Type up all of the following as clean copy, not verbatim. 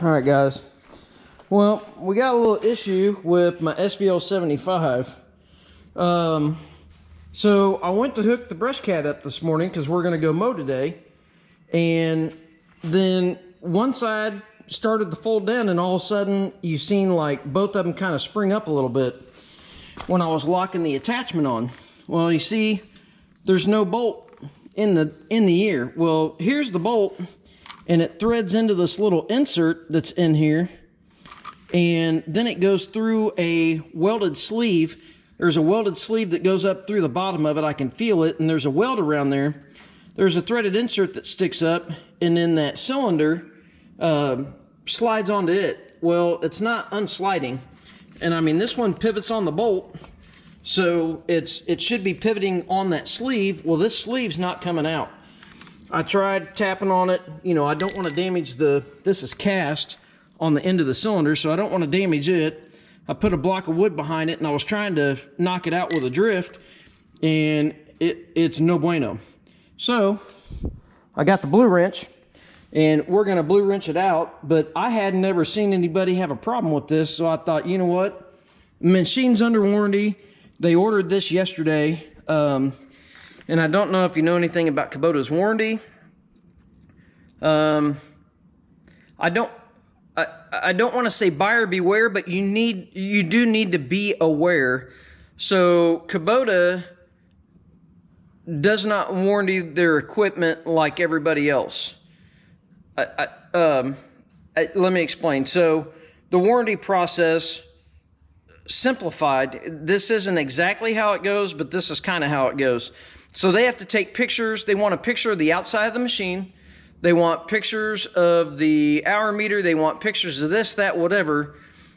All right, guys. Well, we got a little issue with my SVL 75. So I went to hook the brush cat up this morning because we're going to go mow today. And then one side started to fold down, and all of a sudden you've seen like both of them kind of spring up a little bit when I was locking the attachment on. Well, you see, there's no bolt in the ear. Well, here's the bolt, and it threads into this little insert that's in here, and then it goes through a welded sleeve. There's a welded sleeve that goes up through the bottom of it. I can feel it, and there's a weld around there. There's a threaded insert that sticks up, and then that cylinder slides onto it. Well, it's not unsliding, and I mean, this one pivots on the bolt, so it should be pivoting on that sleeve. Well, this sleeve's not coming out. I tried tapping on it. You know, I don't want to damage this is cast on the end of the cylinder, so I don't want to damage it. I put a block of wood behind it, and I was trying to knock it out with a drift, and it's no bueno. So I got the blue wrench, and we're going to blue wrench it out, but I had never seen anybody have a problem with this, so I thought, you know what? Machine's under warranty. They ordered this yesterday, and I don't know if you know anything about Kubota's warranty. I don't want to say buyer beware, but you do need to be aware. So Kubota does not warranty their equipment like everybody else. Let me explain. So the warranty process, simplified, this isn't exactly how it goes, but this is kind of how it goes. So they have to take pictures. They want a picture of the outside of the machine. They want pictures of the hour meter. They want pictures of this, that, whatever.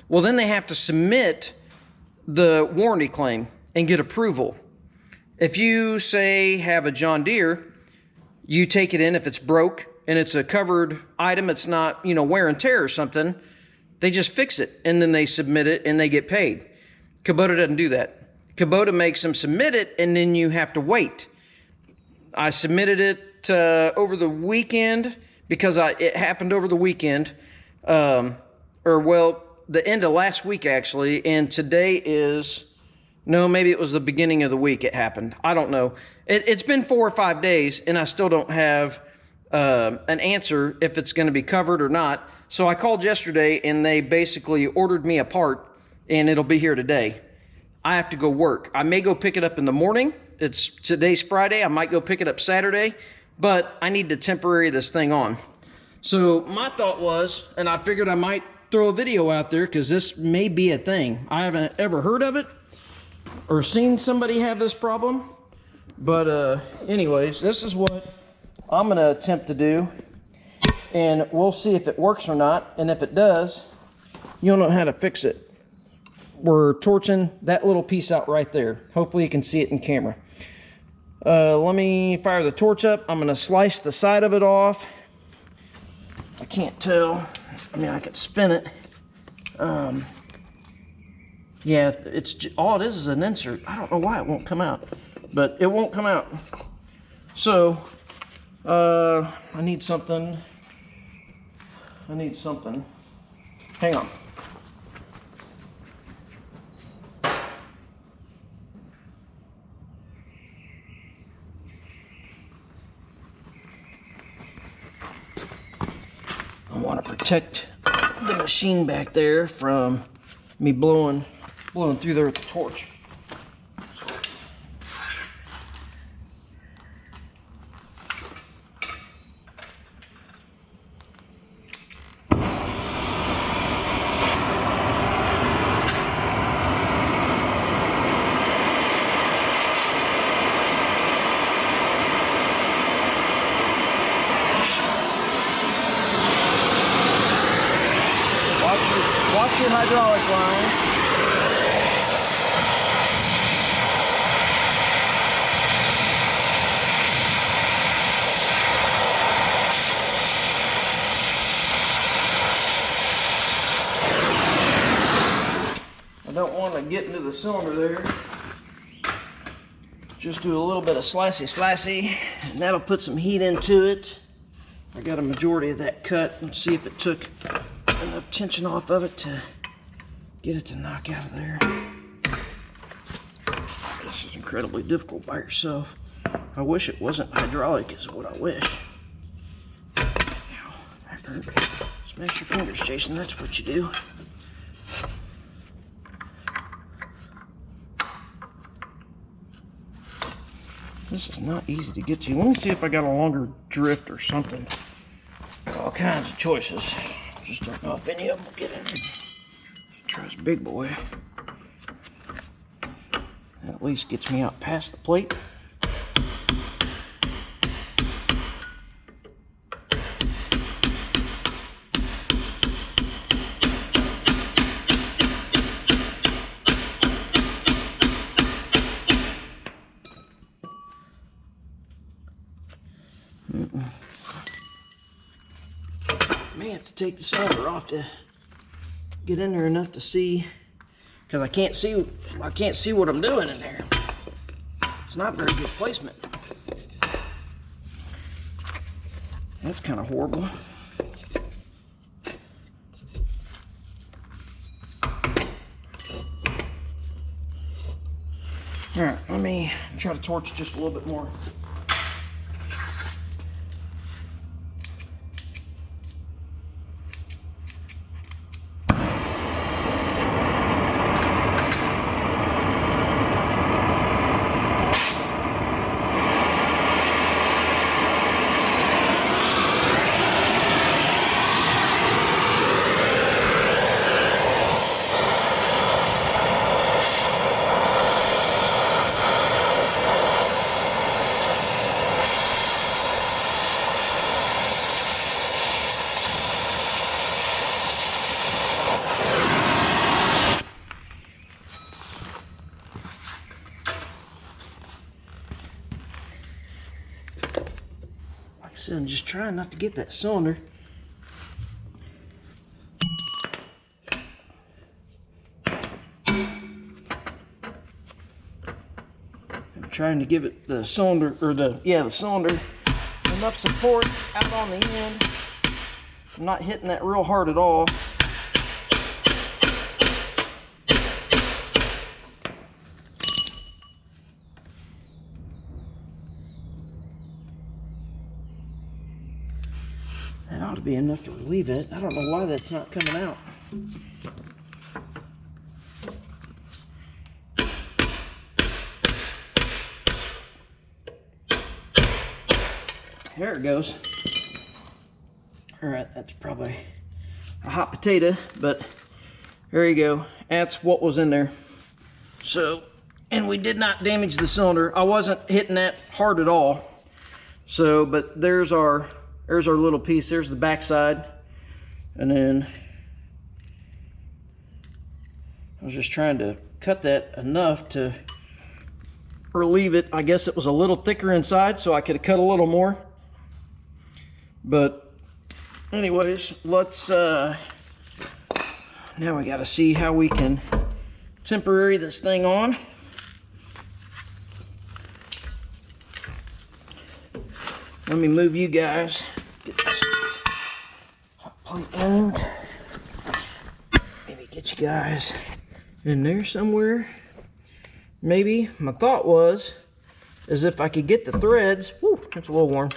Well, then they have to submit the warranty claim and get approval. If you, say, have a John Deere, you take it in. If it's broke and it's a covered item, it's not, you know, wear and tear or something, they just fix it, and then they submit it, and they get paid. Kubota doesn't do that. Kubota makes them submit it, and then you have to wait. I submitted it over the weekend because it happened over the weekend, the end of last week, actually, and today is, no, maybe it was the beginning of the week it happened. I don't know. It's been 4 or 5 days, and I still don't have an answer if it's going to be covered or not. So I called yesterday, and they basically ordered me a part, and it'll be here today. I have to go work. I may go pick it up in the morning. Today's Friday. I might go pick it up Saturday, but I need to temporary this thing on. So my thought was, and I figured I might throw a video out there because this may be a thing. I haven't ever heard of it or seen somebody have this problem. But anyways, this is what I'm going to attempt to do, and we'll see if it works or not. And if it does, you'll know how to fix it. We're torching that little piece out right there. Hopefully you can see it in camera. Let me fire the torch up. I'm going to slice the side of it off. I can't tell. I mean, I could spin it. Yeah, all it is an insert. I don't know why it won't come out, but it won't come out. So I need something. Hang on. I want to protect the machine back there from me blowing through there with the torch. Watch your hydraulic line. I don't want to get into the cylinder there. Just do a little bit of slicey, and that'll put some heat into it. I got a majority of that cut. Let's see if it took enough tension off of it to get it to knock out of there. This is incredibly difficult by yourself. I wish it wasn't hydraulic is what I wish. Ow, that hurt. Smash your fingers, Jason, that's what you do. This is not easy to get to. Let me see if I got a longer drift or something. All kinds of choices. Just don't know if any of them will get in. Try this big boy. That at least gets me out past the plate. May have to take the solder off to get in there enough to see, because I can't see what I'm doing in there. It's not very good placement. That's kind of horrible. All right, let me try to torch just a little bit more. So I'm just trying not to get that cylinder. I'm trying to give it the cylinder, or the cylinder, enough support out on the end. I'm not hitting that real hard at all. That ought to be enough to relieve it. I don't know why that's not coming out. There it goes. All right, that's probably a hot potato, but there you go. That's what was in there. So, and we did not damage the cylinder. I wasn't hitting that hard at all. So, but there's our little piece. There's the back side. And then I was just trying to cut that enough to relieve it. I guess it was a little thicker inside, so I could have cut a little more. But anyways, let's now we got to see how we can temporary this thing on. Let me move you guys. Get this hot plate moved. Maybe get you guys in there somewhere. Maybe. My thought was, is if I could get the threads. Woo, that's a little warm.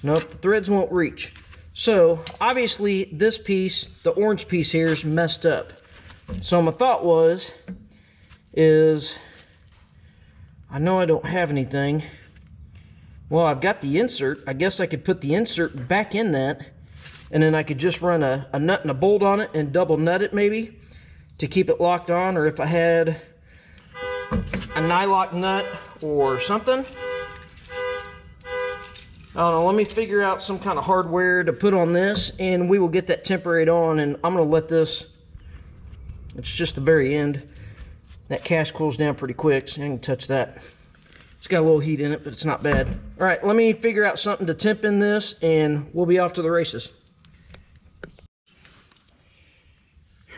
Nope, the threads won't reach. So, obviously, this piece, the orange piece here, is messed up. So my thought was, I know I don't have anything. Well, I've got the insert. I guess I could put the insert back in that, and then I could just run a nut and a bolt on it and double nut it maybe to keep it locked on, or if I had a nylock nut or something. I don't know, let me figure out some kind of hardware to put on this, and we will get that temporaried on, and I'm going to let this, it's just the very end. That cast cools down pretty quick, so I can touch that. It's got a little heat in it, but it's not bad. All right, let me figure out something to temp in this, and we'll be off to the races.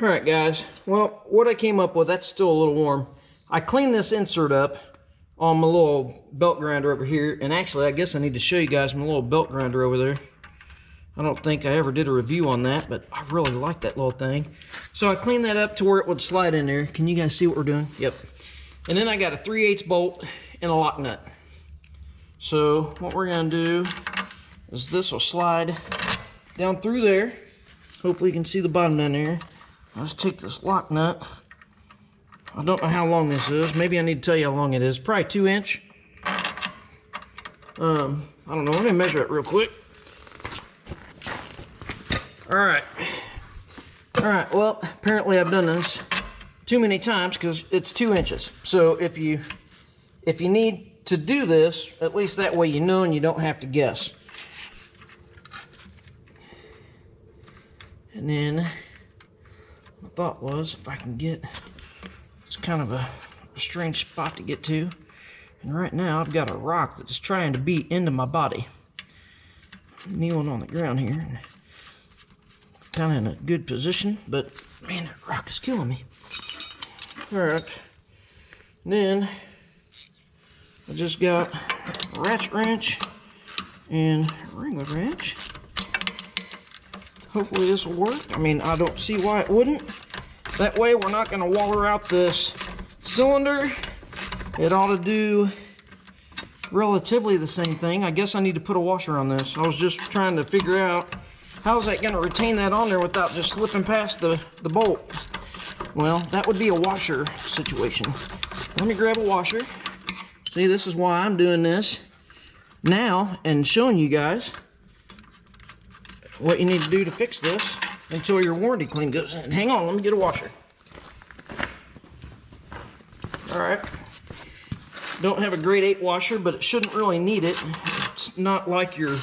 All right, guys. Well, what I came up with, that's still a little warm. I cleaned this insert up on my little belt grinder over here, and actually, I guess I need to show you guys my little belt grinder over there. I don't think I ever did a review on that, but I really like that little thing. So I cleaned that up to where it would slide in there. Can you guys see what we're doing? Yep. And then I got a 3/8 bolt and a lock nut. So what we're gonna do is this will slide down through there. Hopefully you can see the bottom down there. Let's take this lock nut. I don't know how long this is. Maybe I need to tell you how long it is. Probably 2 inch. I don't know. Let me measure it real quick. All right. Well, apparently I've done this too many times because it's 2 inches. So if you need to do this, at least that way you know and you don't have to guess. And then my thought was, if I can get, it's kind of a strange spot to get to. And right now I've got a rock that's trying to beat into my body. I'm kneeling on the ground here. Kind of in a good position, but man, that rock is killing me. All right, and then I just got a ratchet wrench and a ringlet wrench. Hopefully this will work. I mean, I don't see why it wouldn't. That way we're not gonna waller out this cylinder. It ought to do relatively the same thing. I guess I need to put a washer on this. I was just trying to figure out how's that going to retain that on there without just slipping past the bolt? Well, that would be a washer situation. Let me grab a washer. See, this is why I'm doing this now and showing you guys what you need to do to fix this until your warranty claim goes in. Hang on, let me get a washer. All right. Don't have a grade 8 washer, but it shouldn't really need it. It's not like you're,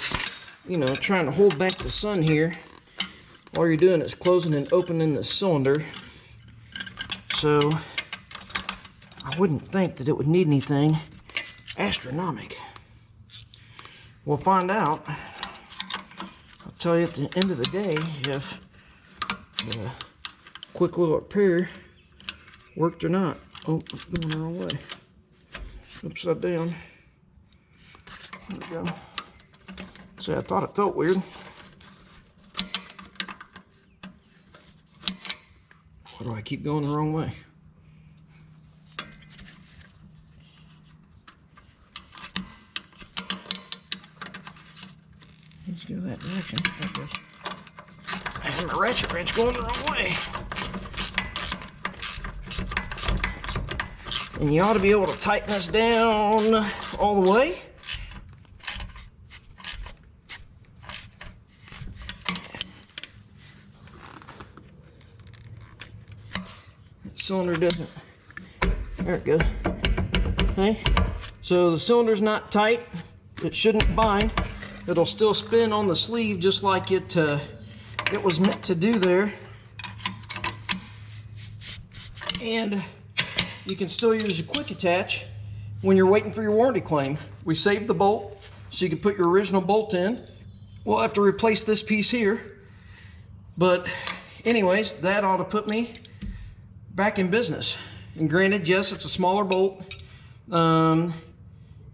you know, trying to hold back the sun here. All you're doing is closing and opening the cylinder. So I wouldn't think that it would need anything astronomical. We'll find out. I'll tell you at the end of the day if the quick little repair worked or not. Oh, it's going the wrong way. Upside down. There we go. See, I thought it felt weird. Why do I keep going the wrong way? Let's go that direction. And my ratchet wrench going the wrong way. And you ought to be able to tighten this down all the way. Cylinder doesn't, there it goes. Okay, so the cylinder's not tight. It shouldn't bind. It'll still spin on the sleeve just like it was meant to do there. And you can still use a quick attach when you're waiting for your warranty claim. We saved the bolt so you can put your original bolt in. We'll have to replace this piece here. But anyways, that ought to put me back in business. And granted, yes, it's a smaller bolt.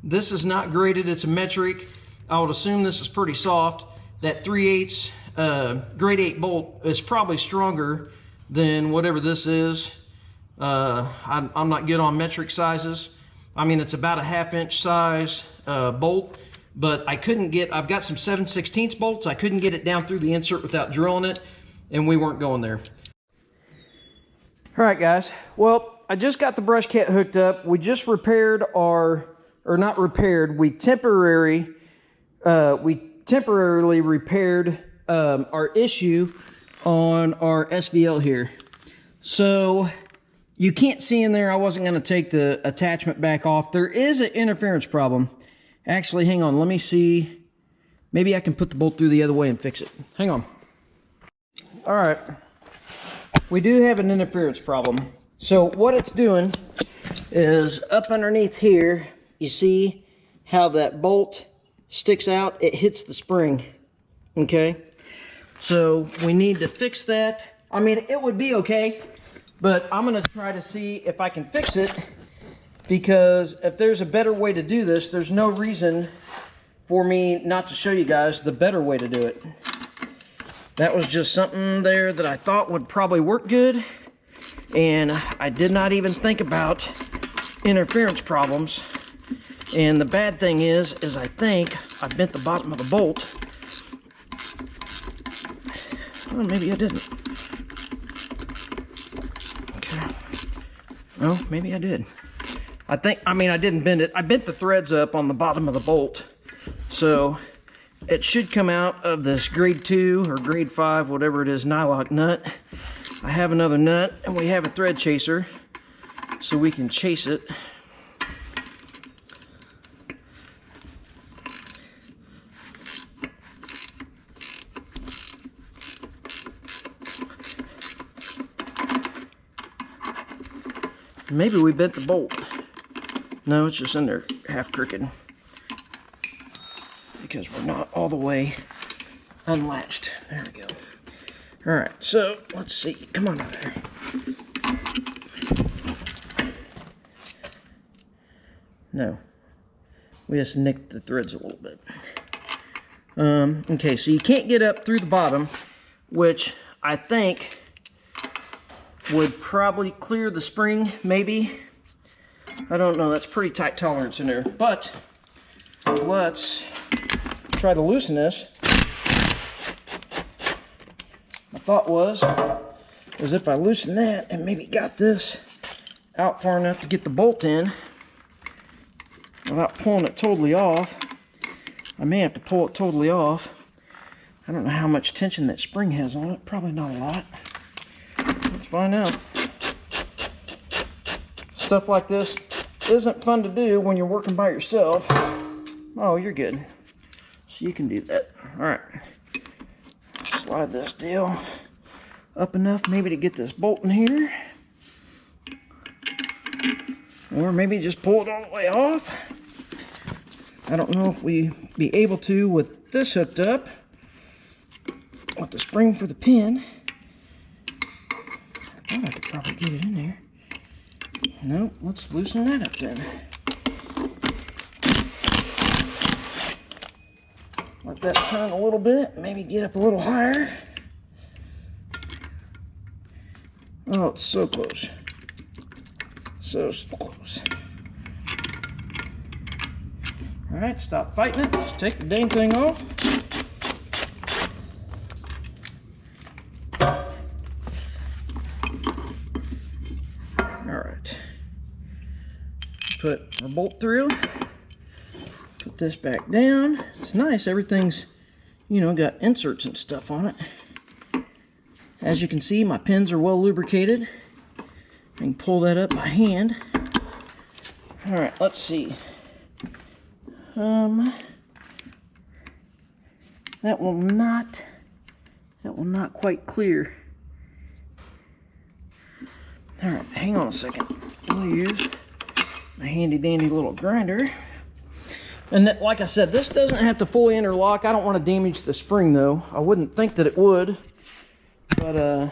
This is not graded, it's a metric. I would assume this is pretty soft. That 3/8 grade 8 bolt is probably stronger than whatever this is. I'm not good on metric sizes. I mean, it's about a 1/2 inch size bolt, but I've got some 7/16 bolts. I couldn't get it down through the insert without drilling it, and we weren't going there. All right, guys. Well, I just got the brush kit hooked up. We just repaired or not repaired, we temporarily repaired our issue on our SVL here. So you can't see in there, I wasn't going to take the attachment back off. There is an interference problem. Actually, hang on, let me see. Maybe I can put the bolt through the other way and fix it. Hang on. All right. We do have an interference problem. So what it's doing is up underneath here, you see how that bolt sticks out? It hits the spring, okay? So we need to fix that. I mean, it would be okay, but I'm gonna try to see if I can fix it, because if there's a better way to do this, there's no reason for me not to show you guys the better way to do it. That was just something there that I thought would probably work good, and I did not even think about interference problems. And the bad thing is I think I bent the bottom of the bolt. Well, maybe I didn't. Okay. Well, maybe I did. I didn't bend it. I bent the threads up on the bottom of the bolt. So it should come out of this grade 2 or grade 5, whatever it is, nylock nut. I have another nut, and we have a thread chaser, so we can chase it. Maybe we bent the bolt. No, it's just in there half crooked because we're not all the way unlatched. There we go. All right, so let's see. Come on out there. No, we just nicked the threads a little bit. Okay, so you can't get up through the bottom, which I think would probably clear the spring, maybe. I don't know, that's pretty tight tolerance in there. But let's try to loosen this. My thought was if I loosen that and maybe got this out far enough to get the bolt in without pulling it totally off. I may have to pull it totally off. I don't know how much tension that spring has on it. Probably not a lot. Let's find out. Stuff like this isn't fun to do when you're working by yourself. Oh, you're good. So you can do that. All right. Slide this deal up enough maybe to get this bolt in here. Or maybe just pull it all the way off. I don't know if we be able to with this hooked up with the spring for the pin. I thought I could probably get it in there. No, let's loosen that up then. Let that turn a little bit, maybe get up a little higher. Oh, it's so close. So close. All right, stop fighting it. Just take the dang thing off. All right. Put our bolt through. Put this back down. It's nice. Everything's, you know, got inserts and stuff on it. As you can see, my pins are well lubricated. I can pull that up by hand. All right, let's see. That will not quite clear. All right, hang on a second. I'll use my handy dandy little grinder. And that, like I said, this doesn't have to fully interlock. I don't want to damage the spring though. I wouldn't think that it would, but I'll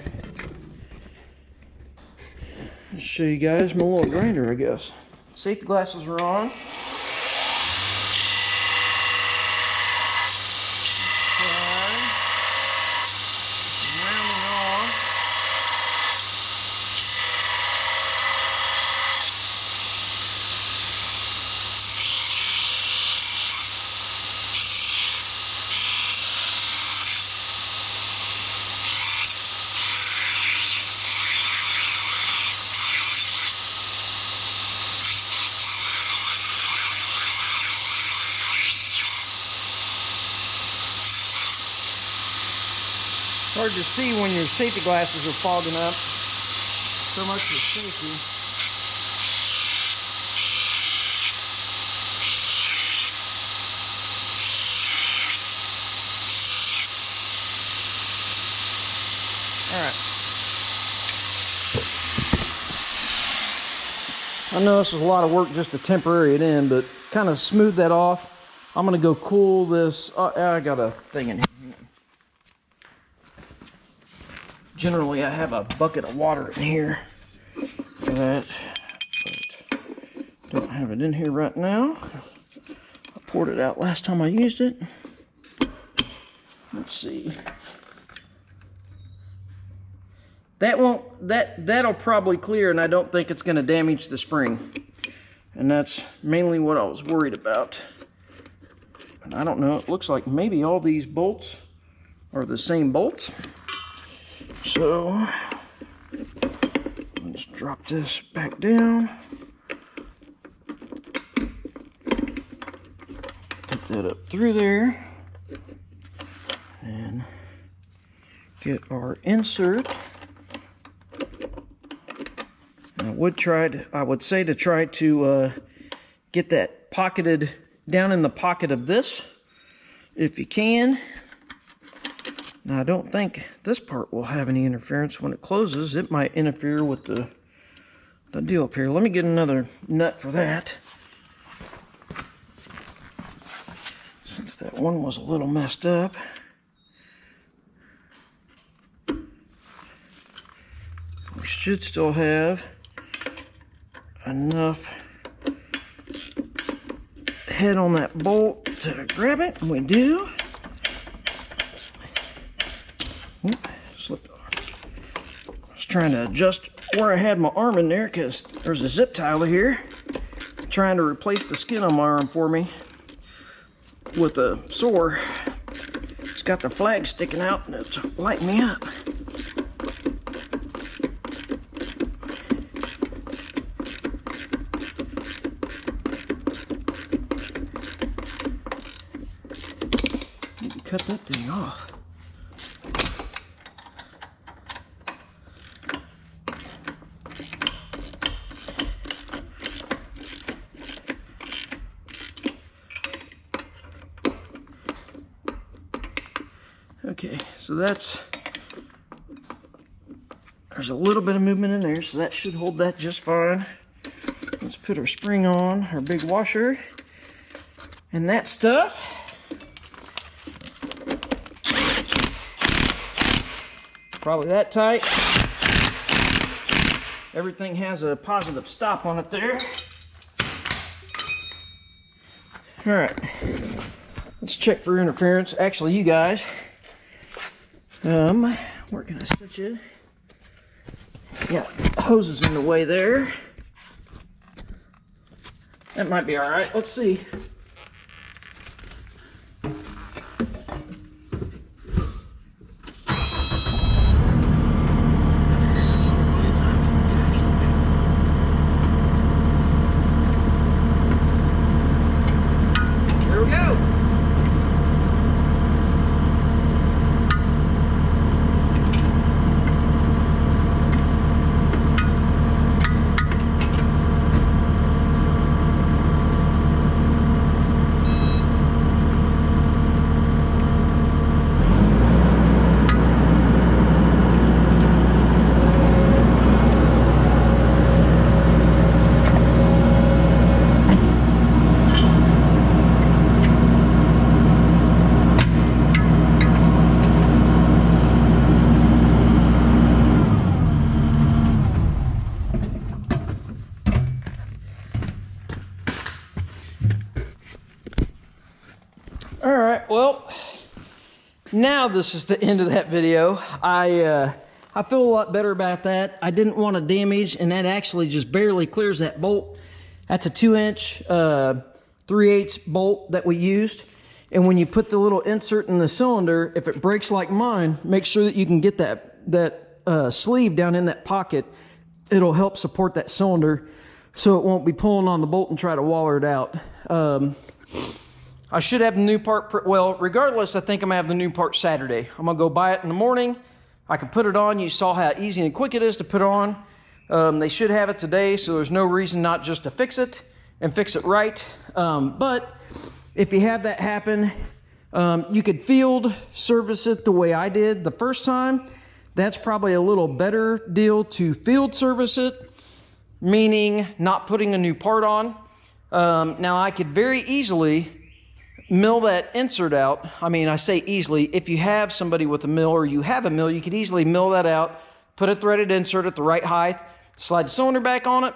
show you guys my little grinder, I guess. Safety glasses are on. Hard to see when your safety glasses are fogging up. So much for safety. All right. I know this is a lot of work just to temporary it in, but kind of smooth that off. I'm going to go cool this. I got a thing in here. Generally, I have a bucket of water in here for that, but don't have it in here right now. I poured it out last time I used it. Let's see. that'll probably clear, and I don't think it's going to damage the spring. And that's mainly what I was worried about. And I don't know, it looks like maybe all these bolts are the same bolts. So let's drop this back down. Get that up through there. And get our insert. I would say to try to get that pocketed down in the pocket of this, if you can. Now, I don't think this part will have any interference when it closes. It might interfere with the deal up here. Let me get another nut for that, since that one was a little messed up. We should still have enough head on that bolt to grab it, and we do. Oop, slipped on. I was trying to adjust where I had my arm in there because there's a zip tie over here trying to replace the skin on my arm for me with a sore. It's got the flag sticking out and it's lighting me up. Cut that thing off. Okay, so there's a little bit of movement in there, so that should hold that just fine. Let's put our spring on, our big washer, and that stuff. Probably that tight. Everything has a positive stop on it there. All right, let's check for interference. Actually, you guys, where can I switch it? Yeah, hoses in the way there. That might be all right. Let's see. Well, now this is the end of that video. I feel a lot better about that. I didn't want to damage, and that actually just barely clears that bolt. That's a 2-inch 3/8 bolt that we used. And when you put the little insert in the cylinder, if it breaks like mine, make sure that you can get that sleeve down in that pocket. It'll help support that cylinder so it won't be pulling on the bolt and try to waller it out. I should have the new part, well, regardless, I think I'm gonna have the new part Saturday. I'm gonna go buy it in the morning. I can put it on. You saw how easy and quick it is to put on. They should have it today, so there's no reason not just to fix it and fix it right. But if you have that happen, you could field service it the way I did the first time. That's probably a little better deal to field service it, meaning not putting a new part on. Now I could very easily mill that insert out. I mean, I say easily. If you have somebody with a mill or you have a mill, you could easily mill that out, put a threaded insert at the right height, slide the cylinder back on it,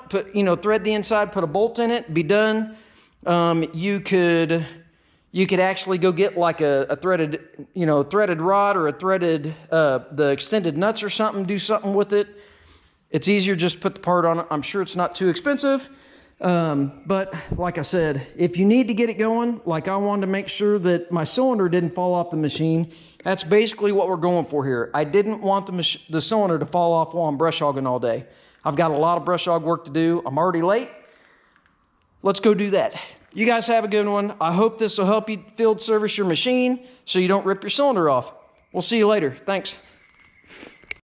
thread the inside, put a bolt in it, be done. You could you could actually go get like a threaded, threaded rod or a threaded, the extended nuts or something, do something with it. It's easier just to put the part on it. I'm sure it's not too expensive. But like I said, if you need to get it going, like I wanted to make sure that my cylinder didn't fall off the machine, that's basically what we're going for here. I didn't want the cylinder to fall off while I'm brush hogging all day. I've got a lot of brush hog work to do. I'm already late. Let's go do that. You guys have a good one. I hope this will help you field service your machine so you don't rip your cylinder off. We'll see you later. Thanks.